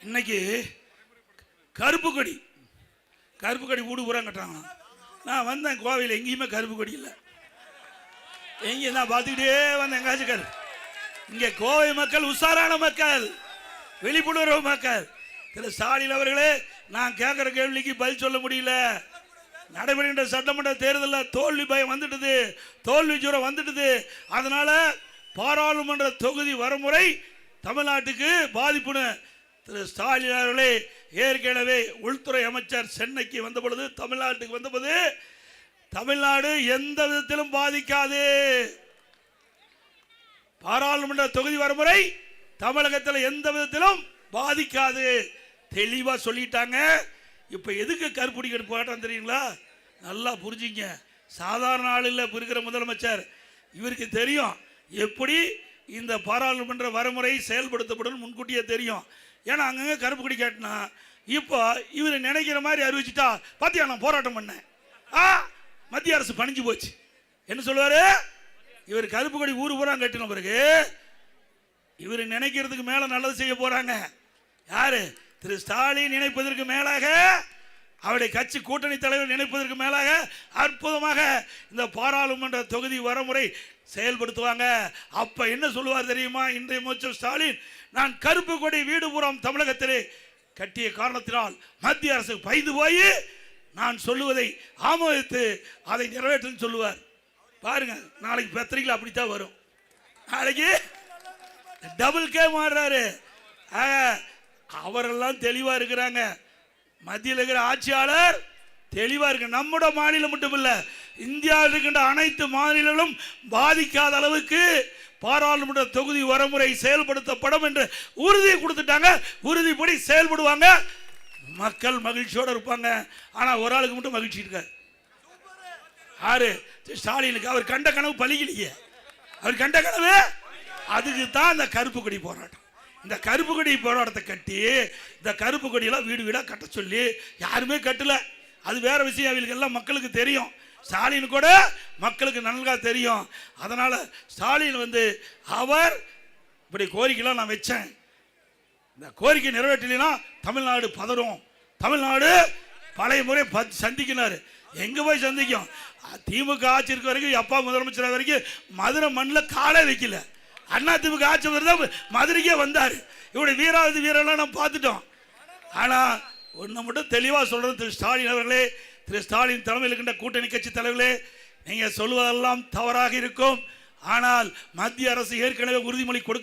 இன்னைக்கு கருப்பு கொடி வீடு பூரா கட்டுறாங்க. நான் வந்தேன் கோவையில், எங்கேயுமே கருப்பு கொடி இல்லை. எங்கேயும் நான் பார்த்துக்கிட்டே வந்தேன், எங்காச்சும் இங்கே கோவை மக்கள் உஷாரான மக்கள், விழிப்புணர்வு மக்கள். திரு ஸ்டாலின் அவர்களே, நான் கேட்குற கேள்விக்கு பதில் சொல்ல முடியல. நடைபெறுகின்ற சட்டமன்ற தேர்தலில் தோல்வி பயம் வந்துட்டுது, தோல்வி ஜுரம் வந்துட்டுது. அதனால பாராளுமன்ற தொகுதி வரமுறை தமிழ்நாட்டுக்கு பாதிப்புன்னு திரு ஸ்டாலின் அவர்களே ஏற்கனவே உள்துறை அமைச்சர் சென்னைக்கு வந்த பொழுது, தமிழ்நாட்டுக்கு வந்தபோது, தமிழ்நாடு எந்த விதத்திலும் பாதிக்காது, பாராளுமன்ற தொகுதி வரமுறை தமிழகத்தில் எந்த விதத்திலும் பாதிக்காது தெளிவா சொல்லிட்டாங்க. இப்ப எதுக்கு கருப்புடி போராட்டம் தெரியுங்களா? நல்லா புரிஞ்சுங்க. சாதாரண ஆள் இல்லை இருக்கிற முதலமைச்சர். இவருக்கு தெரியும் எப்படி இந்த பாராளுமன்ற வரமுறை செயல்படுத்தப்படும், முன்கூட்டியே தெரியும். ஏன்னா அங்கங்க கருப்பு கொடி காட்டினா இப்போ இவர் நினைக்கிற மாதிரி அறிவிச்சுட்டா, பாத்தியா நான் போராட்டம் பண்ணேன், மத்திய அரசு பணிஞ்சு போச்சு என்ன சொல்லுவாரு? இவர் கருப்பு கொடி ஊர் பூரா கட்டின பிறகு இவர் நினைக்கிறதுக்கு மேல நல்லது செய்ய போறாங்க. யாரு? திரு ஸ்டாலின் நினைப்பதற்கு மேலாக, அவருடைய கட்சி கூட்டணி தலைவர் நினைப்பதற்கு மேலாக அற்புதமாக இந்த பாராளுமன்ற தொகுதி வரமுறை செயல்படுத்துவாங்க. அப்ப என்ன சொல்லுவார் தெரியுமா? இன்றைய முதலமைச்சர் ஸ்டாலின், நான் கருப்பு கொடி வீடு புறம் தமிழகத்திலே கட்டிய காரணத்தினால் மத்திய அரசு பயந்து போய் நான் சொல்லுவதை ஆமோதித்து அதை நிறைவேற்றும் சொல்லுவார். பாருங்க, நாளைக்கு பத்திரிகையில் அப்படித்தான் வரும். நாளைக்கு டபுள் கே மாறுறாரு. அவரெல்லாம் தெளிவா இருக்கிறாங்க. மத்தியில் இருக்கிற ஆட்சியாளர் தெளிவா இருக்கு. நம்முடைய மாநிலம் மட்டும் இல்ல, இந்தியாவில் இருக்கின்ற அனைத்து மாநிலங்களும் பாதிக்காத அளவுக்கு பாராளுமன்ற தொகுதி வரமுறை செயல்படுத்தப்படும் என்று உறுதி கொடுத்துட்டாங்க. உறுதிப்படி செயல்படுவாங்க. மக்கள் மகிழ்ச்சியோட இருப்பாங்க. ஆனா ஒரு ஆளுக்கு மட்டும் மகிழ்ச்சி இருக்காது. யாரு? ஸ்டாலினுக்கு. அவர் கண்ட கனவு பலிக்கலையே. அவர் கண்ட கனவு, அதுக்கு தான் இந்த கருப்பு கொடி போராட்டம். இந்த கருப்பு கொடி போராட்டத்தை கட்டி, இந்த கருப்பு கொடியெல்லாம் வீடு வீடா கட்ட சொல்லி யாருமே கட்டல. அது வேற விஷயம். அவங்களுக்கு எல்லாம் மக்களுக்கு தெரியும். ஸ்டாலின் கூட மக்களுக்கு நன்கா தெரியும். அதனால ஸ்டாலின் அவர் இப்படி கோரிக்கைலாம் நான் வச்சேன், இந்த கோரிக்கை நிறைவேற்றலைன்னா தமிழ்நாடு பதறும், தமிழ்நாடு பழைய முறை சந்திக்கினாரு. எங்க போய் சந்திக்கும்? திமுக ஆட்சி இருக்க வரைக்கும், அப்பா முதலமைச்சர் வரைக்கும் மதுரை மண்ணில் காலை வைக்கல. அண்ணா திமுக ஆட்சி வருது, மதுரைக்கே வந்தாரு. இவருடைய வீராவது வீரெல்லாம் நம்ம பார்த்துட்டோம். ஆனா ஒன்று மட்டும் தெளிவாக சொல்றது, திரு ஸ்டாலின் அவர்களே, திரு ஸ்டாலின் தலைமையில் இருக்கின்ற கூட்டணி கட்சி தலைவர்களே, நீங்க சொல்வதெல்லாம் தவறாக இருக்கும். ஆனால் மத்திய அரசு ஏற்கனவே உறுதிமொழி கொடுக்க